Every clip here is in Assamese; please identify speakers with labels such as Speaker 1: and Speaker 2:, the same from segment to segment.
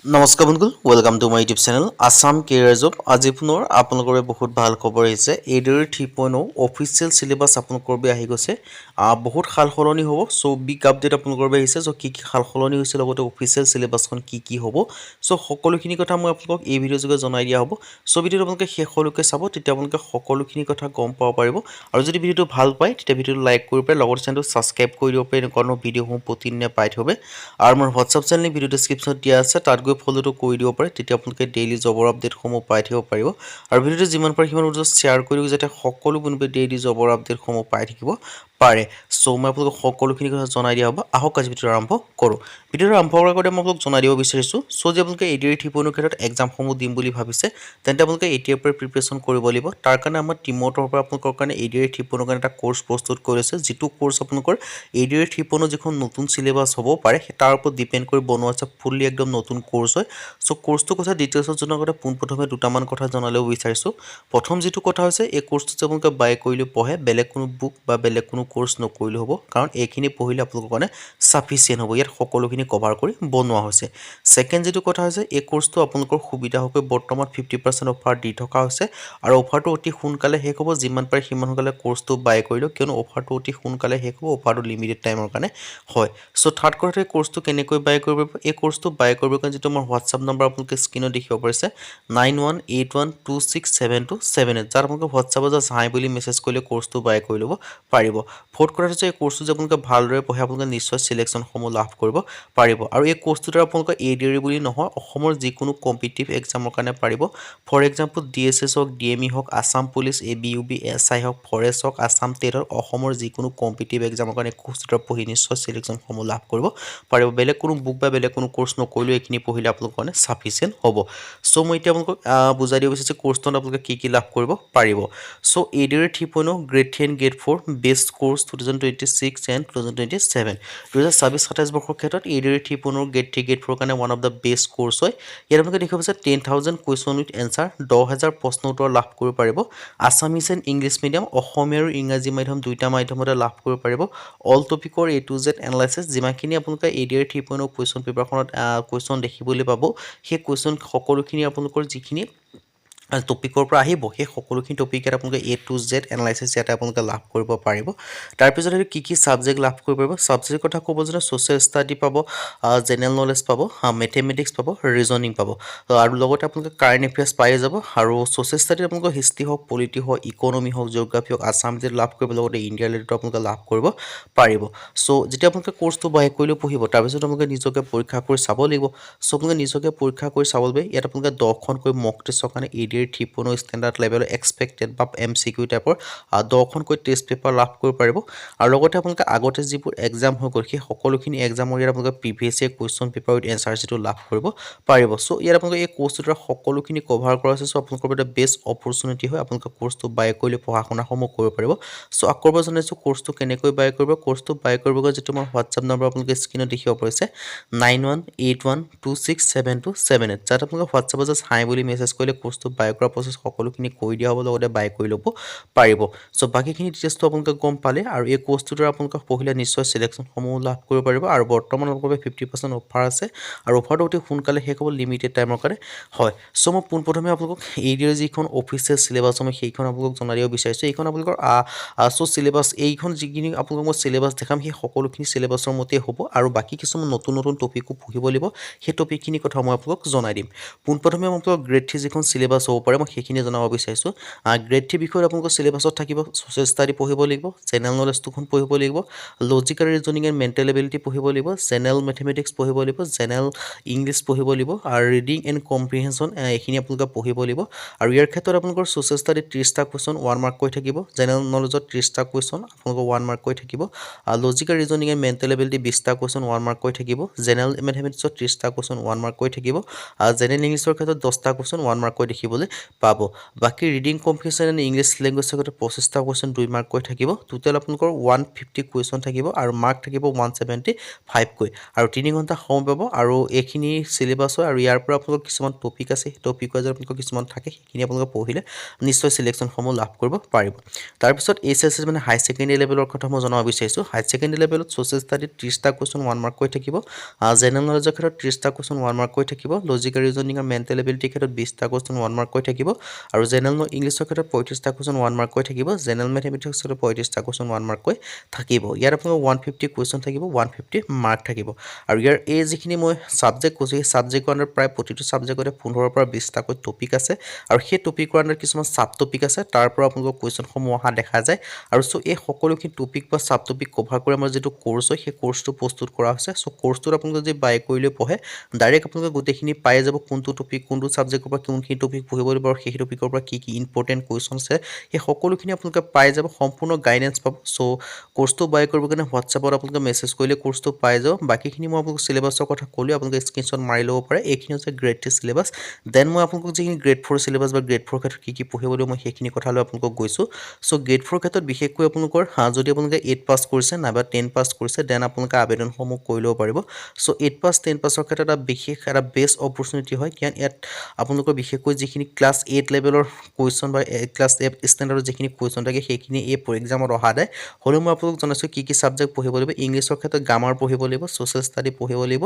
Speaker 1: নমস্কাৰ বন্ধুসকল welcome to my YouTube channel Assam career job আজি পুনৰ আপোনালোকৰ বহুত ভাল খবৰ আহিছে এইদৰে 3.0 অফিচিয়েল সিলেবাস আপোনালোকৰ বাবে আহি গৈছে বহুত খাল খলনি হ'ব সো বিগ আপডেট আপোনালোকৰ বাবে আহিছে সো কি খাল খলনি হৈছে লগতে অফিচিয়েল সিলেবাসখন কি হ'ব সো সকলোখিনি কথা মই আপোনালোকক এই ভিডিঅ' যোগে জনাই দিয়া হ'ব সো ভিডিঅ'টো আপোনালোকে শেষলৈকে চাব তেতিয়া আপোনালোকে সকলোখিনি কথা গম পাব পাৰিব আৰু যদি ভিডিঅ'টো ভাল পায় তেতিয়া ভিডিঅ'টো লাইক কৰি পাৰে লগতে চেনেলটো সাবস্ক্ৰাইব কৰি দিব পাৰে এনেকুৱা ভিডিঅ'সমূহ প্ৰতিদিনে পাই থবে আৰু মোৰ হোৱাটছআপ চেনেল ভিডিঅ' ডেসক্ৰিপচনত দিয়া আছে তাত গৈ ফলোটো কৰি দিব পাৰে তেতিয়া আপোনালোকে ডেইলি জবৰ আপডেটসমূহ পাই থাকিব পাৰিব আৰু ভিডিঅ'টো যিমান পাৰে সিমান শ্বেয়াৰ কৰি যাতে সকলো বন্ধুৱে ডেইলি জবৰ আপডেটসমূহ পাই থাকিব পাৰে সো মই আপোনালোকক সকলোখিনি কথা জনাই দিয়া হ'ব আহক আজি ভিডিঅ' আৰম্ভ কৰোঁ ভিডিঅ'টো আৰম্ভ কৰাৰ আগতে মই আপোনালোকক জনাই দিব বিচাৰিছোঁ সো যে আপোনালোকে এডিআৰ 3.0 ক্ষেত্ৰত এক্সামসমূহ দিম বুলি ভাবিছে তেন্তে আপোনালোকে এতিয়াৰ পৰা প্ৰিপাৰেশ্যন কৰিব লাগিব তাৰ কাৰণে আমাৰ টিমৰ তৰফৰ পৰা আপোনালোকৰ কাৰণে এডিআৰ 3.0 কাৰণে এটা কোৰ্চ প্ৰস্তুত কৰিছে যিটো কোৰ্চ আপোনালোকৰ এডিআৰ 3.0 যিখন নতুন সিলেবাস হ'ব পাৰে তাৰ ওপৰত ডিপেন্ড কৰি বনোৱা আছে ফুললি একদম নতুন কোৰ্চ হয় সো কোৰ্সটো কথা ডিটেইলছত জনাৰ আগতে পোনপ্ৰথমে দুটামান কথা জনালেও বিচাৰিছোঁ প্ৰথম যেটো কথা হৈছে এই কোৰ্সটো যে আপোনালোকে বাই কৰিলে পঢ়ে বেলেগ কোনো বুক বা বেলেগ কোনো কোৰ্স নকৰিলে হ'ব কাৰণ এইখিনি পঢ়িলে আপোনালোকৰ কাৰণে সাফিচিয়েন্ট হ'ব ইয়াত সকলোখিনি কভাৰ কৰি বনোৱা হৈছে সেকেন্ড যেটো কথা হৈছে এই কোৰ্সটো আপোনালোকৰ সুবিধা হ'ব বৰ্তমান 50% অফাৰ দি থকা হৈছে আৰু অফাৰটো অতি সোনকালে শেষ হ'ব যিমান পাৰে সিমান সোনকালে কোৰ্সটো বাই কৰিলো কিয়নো অফাৰটো অতি সোনকালে শেষ হ'ব অফাৰটো লিমিটেড টাইমৰ কাৰণে হয় সো থাৰ্ড কথা কোৰ্সটো কেনেকৈ বাই কৰিব এই কোৰ্সটো বাই কৰিবৰ কাৰণে যেটো মোৰ হোৱাটছআপ নম্বৰ আপোনালোকে স্ক্ৰীনত দেখিব পাৰিছে 9181267278 যাৰ আপোনালোকে হোৱাটছআপত জাস্ট হাই বুলি মেছেজ কৰিলে কোৰ্সটো বাই কৰি ল'ব পাৰিব ফোৰ্থ কথা হৈছে এই কোৰ্সটো যে আপোনালোকে ভালদৰে পঢ়ে আপোনালোকে নিশ্চয় সিলেকশনসমূহ লাভ কৰিব পাৰিব আৰু এই কোৰ্সটোৰ দ্বাৰা আপোনালোকে এডিআৰ বুলি নহয় অসমৰ যিকোনো কম্পিটিটিভ এক্সামৰ কাৰণে পাৰিব ফৰ এক্সাম্পল ডিএছএছ হওক ডিএমই হওক আসাম পুলিচ এবিইউবি এসআই হওক ফৰেষ্ট হওক আসাম টেট হওক অসমৰ যিকোনো কম্পিটিটিভ এক্সামৰ কাৰণে কোৰ্সটোৰ পঢ়ি নিশ্চয় সিলেকশনসমূহ লাভ কৰিব পাৰিব বেলেগ কোনো বুক বা বেলেগ কোনো কোৰ্স নকৰিলেও এইখিনি পঢ়িলে আপোনালোকৰ কাৰণে সাফিচিয়েন্ট হ'ব সো মই এতিয়া আপোনালোকক বুজাই দিব বিচাৰিছোঁ কোৰ্সটোত আপোনালোকে কি লাভ কৰিব পাৰিব so ADR 3.0 grade 3 and grade 4 best course 2026 and 2027 2026-27 বৰ্ষৰ ক্ষেত্ৰত এডিআৰ 3.0 গ্ৰেড 3 গ্ৰেড 4 কাৰণে one of the best course হয় ইয়াত আপোনালোকে দেখিব পাইছে 10,000 কুৱেশ্যন উইথ এনসাৰ 10,000 প্ৰশ্ন উত্তৰ লাভ কৰিব পাৰিব আছামিজ এণ্ড ইংলিছ মিডিয়াম অসমীয়া আৰু ইংৰাজী মাধ্যম দুইটা মাধ্যমতে লাভ কৰিব পাৰিব অল টপিকৰ A to Z এনালাইসিস যিমানখিনি আপোনালোকে এডিআৰ 3.0 কুৱেশ্যন পেপাৰখনত কুৱেশ্যন দেখিবলৈ পাব সেই কুৱেশ্যন সকলোখিনি আপোনালোকৰ যিখিনি টপিকৰ পৰা আহিব সেই সকলোখিনি টপিকত আপোনালোকে A to Z এনালাইসিস ইয়াতে আপোনালোকে লাভ কৰিব পাৰিব তাৰ পিছত কি সাবজেক্ট লাভ কৰিব পাৰিব সাবজেক্ট কথা ক'ব যেনে সোশ্যাল ষ্টাডি পাব জেনাৰেল নলেজ পাব মেথমেটিক্স পাব ৰিজনিং পাব আৰু লগতে আপোনালোকে কাৰেণ্ট এফেয়াৰ্স পাই যাব আৰু সোশ্যাল ষ্টাডি আপোনালোকে হিষ্ট্ৰি হওক পলিটি হওক ইকনমি হওক জিঅ'গ্ৰাফি হওক আসাম যে লাভ কৰিব লগতে ইণ্ডিয়াৰ ৰিলেটেড আপোনালোকে লাভ কৰিব পাৰিব সো যেতিয়া আপোনালোকে কোৰ্সটো বাই কৰিলে পঢ়িব তাৰ পিছত আপোনালোকে নিজকে পৰীক্ষা কৰি চাব লাগিব সো আপোনালোকে নিজকে পৰীক্ষা কৰি চাব লাগিব ইয়াত আপোনালোকে 10খনকৈ মক টেষ্টৰ কাৰণে এডিআৰ 3.0 ষ্টেণ্ডাৰ্ড লেভেলৰ এক্সপেক্টেড বা এমচিকিউ টাইপৰ 10খনকৈ টেষ্ট পেপাৰ লাভ কৰিব পাৰিব আৰু লগতে আপোনালোকে আগতে যিবোৰ এক্সাম হৈ গ'ল সেই সকলোখিনি এক্সামৰ ইয়াত আপোনালোকে previous year question paper with answer যিটো লাভ কৰিব পাৰিব সো ইয়াত আপোনালোকে এই কোৰ্সটোৰ সকলোখিনি কভাৰ কৰা আছে সো আপোনালোকৰ বাবে বেষ্ট অপৰচুনিটি হয় আপোনালোকে কোৰ্সটো বাই কৰিলে পঢ়া শুনাসমূহ কৰিব পাৰিব সো আকৌ এবাৰ জনাইছোঁ কোৰ্সটো কেনেকৈ বাই কৰিব কোৰ্সটো বাই কৰিবগৈ যেটো মোৰ হোৱাটছআপ নম্বৰ আপোনালোকে স্ক্ৰীনত দেখিব পাৰিছে 9181267278 যাত আপোনালোকে হোৱাটছআপত জাস্ট হাই বুলি মেছেজ কৰিলে কোৰ্সটো বাই কৰা প্ৰসেছ সকলোখিনি কৈ দিয়া হ'ব লগতে বাই কৰি ল'ব পাৰিব সো বাকিখিনি ডিটেইলছটো আপোনালোকে গম পালে আৰু এই কোৰ্সটোৰ দ্বাৰা আপোনালোকে পঢ়িলে নিশ্চয় সিলেকশনসমূহ লাভ কৰিব পাৰিব আৰু বৰ্তমান আপোনালোকৰ 50% অফাৰ আছে আৰু অফাৰটো অতি সোনকালে শেষ হ'ব লিমিটেড টাইমৰ কাৰণে হয় সো মই পোনপ্ৰথমে আপোনালোকক এডিআৰ যিখন অফিচিয়েল সিলেবাস আমি সেইখন আপোনালোকক জনাই দিব বিচাৰিছোঁ এইখন আপোনালোকৰ সো সিলেবাস এইখন যিখিনি আপোনালোকক মই সিলেবাস দেখাম সেই সকলোখিনি সিলেবাসৰ মতে হ'ব আৰু বাকি কিছুমান নতুন টপিকো পঢ়িব লাগিব সেই টপিকখিনি কথা মই আপোনালোকক জনাই দিম পোনপ্ৰথমে মই আপোনালোকক গ্ৰেড 3 যিখন সিলেবাস হ'ব পাৰে মই সেইখিনি জনাব বিচাৰিছোঁ গ্ৰেড 3 বিষয়ত আপোনালোকৰ সিলেবাসত থাকিব সোশ্যাল ষ্টাডি পঢ়িব লাগিব জেনাৰেল নলেজটোখন পঢ়িব লাগিব logical reasoning and mental ability পঢ়িব লাগিব জেনাৰেল মেথমেটিক্স পঢ়িব লাগিব জেনাৰেল ইংলিছ পঢ়িব লাগিব আৰু ৰিডিং এণ্ড কম্প্ৰিহেনশ্যন এইখিনি আপোনালোকে পঢ়িব লাগিব আৰু ইয়াৰ ক্ষেত্ৰত আপোনালোকৰ সোশ্যাল ষ্টাডি 30টা কুৱেশ্যন 1 মাৰ্ক কৈ থাকিব জেনাৰেল নলেজত 30টা কুৱেশ্যন আপোনালোকৰ 1 মাৰ্ক কৈ থাকিব logical reasoning and mental ability 20টা কুৱেশ্যন 1 মাৰ্ক কৈ থাকিব জেনাৰেল মেথমেটিক্সত 30টা কুৱেশ্যন 1 মাৰ্ক কৈ থাকিব জেনাৰেল ইংলিছৰ ক্ষেত্ৰত 10টা কুৱেশ্যন 1 মাৰ্ক কৈ দেখিবলৈ পাব বাকী reading comprehension and English language আগতে 25টা কুৱেশ্যন 2 মাৰ্ককৈ থাকিব টোটেল আপোনালোকৰ 150 কুৱেশ্যন থাকিব আৰু মাৰ্ক থাকিব 175 কৈ আৰু 3 ঘণ্টা সময় পাব আৰু এইখিনি সিলেবাস হয় আৰু ইয়াৰ পৰা আপোনালোকৰ কিছুমান টপিক আছে টপিক ৱাইজ আপোনালোকৰ কিছুমান থাকে সেইখিনি আপোনালোকে পঢ়িলে নিশ্চয় সিলেকশ্যনসমূহ লাভ কৰিব পাৰিব তাৰপিছত এইচএছএছ মানে হাই সেকেন্ডাৰী লেভেলৰ কথা মই জনাব বিচাৰিছোঁ হাই সেকেন্ডাৰী লেভেলত সোশ্যাল ষ্টাডিত 30টা কুৱেশ্যন 1 মাৰ্ক কৈ থাকিব জেনেৰেল নলেজৰ ক্ষেত্ৰত 30টা কুৱেশ্যন 1 মাৰ্ক কৈ থাকিব লজিকেল ৰিজনিং আৰু মেণ্টেল এবিলিটিৰ ক্ষেত্ৰত 20টা কুৱেশ্যন 1 মাৰ্ক কৈ থাকিব আৰু জেনেৰেল ইংলিছৰ ক্ষেত্ৰত 35টা কুৱেশ্যন 1 মাৰ্ক কৈ থাকিব জেনেৰেল মেথমেটিক্সৰ ক্ষেত্ৰত 35টা কুৱেশ্যন 1 মাৰ্ক কৈ থাকিব ইয়াত আপোনালোকৰ 150 কুৱেশ্যন থাকিব 150 মাৰ্ক থাকিব আৰু ইয়াৰ এই যিখিনি মই সাবজেক্ট কৈছোঁ সেই সাবজেক্টৰ আন্ডাৰ প্ৰায় প্ৰতিটো সাবজেক্টতে 15 পৰা 20টা কৈ টপিক আছে আৰু সেই টপিকৰ আন্ডাৰ কিছুমান সাব টপিক আছে তাৰ পৰা আপোনালোকৰ কুৱেশ্যনসমূহ অহা দেখা যায় আৰু সো এই সকলোখিনি টপিক বা সাব টপিক কভাৰ কৰি আমাৰ যেটো কোৰ্স হয় সেই কোৰ্সটো প্ৰস্তুত কৰা হৈছে সো কোৰ্সটোত আপোনালোকে যদি বাই কৰিলে পঢ়ে ডাইৰেক্ট আপোনালোকে গোটেইখিনি পাই যাব কোনটো টপিক কোনটো সাবজেক্টৰ পৰা কোনখিনি টপিক পঢ়িব লাগিব আৰু সেই টপিকৰ পৰা কি কি ইম্পৰ্টেন্ট কুৱেশ্যন আছে এই সকলোখিনি আপোনালোকে পাই যাব সম্পূৰ্ণ গাইডেন্স পাব সো কোৰ্সটো বাই কৰিব কাৰণে হোৱাটছএপত আপোনালোকে মেছেজ কৰিলে কোৰ্সটো পাই যাব বাকিখিনি মই আপোনালোকক সিলেবাসৰ কথা ক'লো আপোনালোকে স্ক্ৰিনশ্বট মাৰি ল'ব পাৰে এইখিনি হৈছে গ্ৰেড 3 সিলেবাস দেন মই আপোনালোকক যিখিনি গ্ৰেড 4 সিলেবাস বা গ্ৰেড 4 ক্ষেত্ৰত কি পঢ়িব লাগিব মই সেইখিনি কথা লৈ আপোনালোকক গৈছো সো গ্ৰেড 4 ক্ষেত্ৰত বিশেষকৈ আপোনালোকৰ যদি আপোনালোকে 8 পাছ কৰিছে নাইবা 10 পাছ কৰিছে দেন আপোনালোকে আবেদনসমূহ কৰি ল'ব পাৰিব সো 8 পাছ 10 পাছৰ ক্ষেত্ৰত এটা বিশেষ এটা বেষ্ট অপৰচুনিটি হয় কিয়ন ইয়াত আপোনালোকৰ বিশেষকৈ যিখিনি ক্লাছ 8 লেভেলৰ কুৱেশ্যন বা ক্লাছ 8 ষ্টেণ্ডাৰ্ডৰ যিখিনি কুৱেশ্যন থাকে সেইখিনি এই এক্সামত অহা যায় হলেও মই আপোনালোকক জনাইছো কি সাবজেক্ট পঢ়িব লাগিব ইংলিছৰ ক্ষেত্ৰত গ্ৰামাৰ পঢ়িব লাগিব সোশ্যাল ষ্টাডি পঢ়িব লাগিব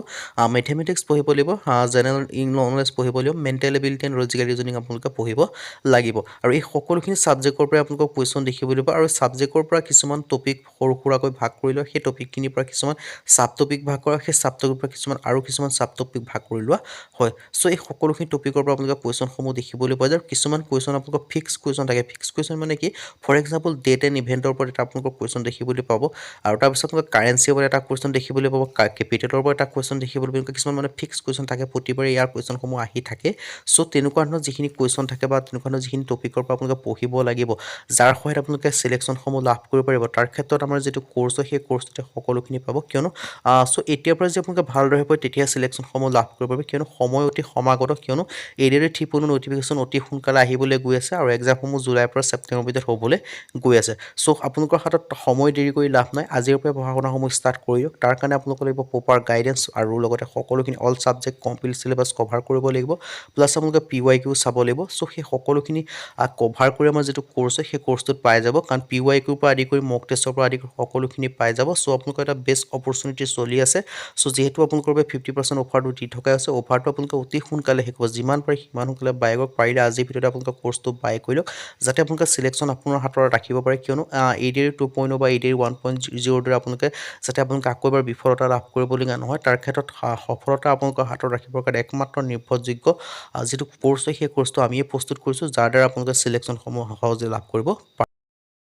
Speaker 1: মেথমেটিক্স পঢ়িব লাগিব জেনেৰেল নলেজ পঢ়িব লাগিব mental ability and logical reasoning আপোনালোকে পঢ়িব লাগিব আৰু এই সকলোখিনি সাবজেক্টৰ পৰা আপোনালোকক কুৱেশ্যন দেখিব লাগিব আৰু সাবজেক্টৰ পৰা কিছুমান টপিক সৰু সৰুকৈ ভাগ কৰি লোৱা সেই টপিকখিনিৰ পৰা কিছুমান সাব টপিক ভাগ কৰা সেই সাব টপিকৰ পৰা কিছুমান সাব টপিক ভাগ কৰি লোৱা হয় সো এই সকলোখিনি টপিকৰ পৰা আপোনালোকে কুৱেশ্যনসমূহ দেখিবলৈ পোৱা যায় কিছুমান কুৱেশ্যন আপোনালোকৰ ফিক্স কুৱেশ্যন থাকে ফিক্স কুৱেশ্যন মানে কি ফৰ এক্সাম্পল ডেট এণ্ড ইভেন্টৰ ওপৰত এটা আপোনালোকৰ কুৱেশ্যন দেখিবলৈ পাব আৰু তাৰপিছত আপোনালোকে কাৰেন্সিৰ ওপৰত এটা কুৱেশ্যন দেখিবলৈ পাব কেপিটেলৰ ওপৰত এটা কুৱেশ্যন দেখিবলৈ পাব কিছুমান মানে ফিক্স কুৱেশ্যন থাকে প্ৰতিবাৰে ইয়াৰ কুৱেশ্যনসমূহ আহি থাকে সো তেনেকুৱা ধৰণৰ যিখিনি কুৱেশ্যন থাকে বা তেনেকুৱা ধৰণৰ যিখিনি টপিকৰ পৰা আপোনালোকে পঢ়িব লাগিব যাৰ সহায়ত আপোনালোকে সিলেকশ্যনসমূহ লাভ কৰিব পাৰিব তাৰ ক্ষেত্ৰত আমাৰ যেটো কোৰ্স হয় সেই কোৰ্সটোতে সকলোখিনি পাব কিয়নো সো এতিয়াৰ পৰা যে আপোনালোকে ভালদৰে পায় তেতিয়া সিলেকশ্যনসমূহ লাভ কৰিব পাৰিব কিয়নো সময় অতি সমাগত কিয়নো এডিআৰ 3.0 নটিফিকেশ্যন অতি সোনকালে আহিবলৈ গৈ আছে আৰু এক্সামসমূহ জুলাইৰ পৰা ছেপ্টেম্বৰৰ ভিতৰত হ'বলৈ গৈ আছে সো আপোনালোকৰ হাতত সময় দেৰি কৰি লাভ নাই আজিৰ পৰা পঢ়া শুনাসমূহ ষ্টাৰ্ট কৰি দিয়ক তাৰ কাৰণে আপোনালোকৰ লাগিব প্ৰপাৰ গাইডেন্স আৰু লগতে সকলোখিনি all subject complete syllabus cover কৰিব লাগিব প্লাস আপোনালোকে PYQ চাব লাগিব সো সেই সকলোখিনি কভাৰ কৰি আমাৰ যেটো কোৰ্স হয় সেই কোৰ্সটোত পাই যাব কাৰণ PYQ পৰা আদি কৰি মক টেষ্টৰ পৰা আদি কৰি সকলোখিনি পাই যাব সো আপোনালোকৰ এটা বেষ্ট অপৰচুনিটি চলি আছে সো যেহেতু আপোনালোকৰ বাবে 50% অফাৰটো দি থকা আছে অফাৰটো আপোনালোকে অতি সোনকালে শেষ হ'ব যিমান পাৰে সিমান সোনকালে বাইকক পাৰিলে আজিৰ ভিডিঅ'তে আপোনালোকে কোৰ্সটো বাই কৰি লওক যাতে আপোনালোকে সিলেকশ্যন আপোনাৰ হাতত ৰাখিব পাৰে কিয়নো এডিআৰ 2.0 বা এডিআৰ 1.0 দৰে আপোনালোকে যাতে আপোনালোকে আকৌ এবাৰ বিফলতা লাভ কৰিবলগীয়া নহয় তাৰ ক্ষেত্ৰত সফলতা আপোনালোকৰ হাতত ৰাখিবৰ কাৰণে একমাত্ৰ নিৰ্ভৰযোগ্য যেটো কোৰ্স হয় সেই কোৰ্সটো আমিয়ে প্ৰস্তুত কৰিছো যাৰ দ্বাৰা আপোনালোকে সিলেকশ্যনসমূহ সহজে লাভ কৰিব পাৰে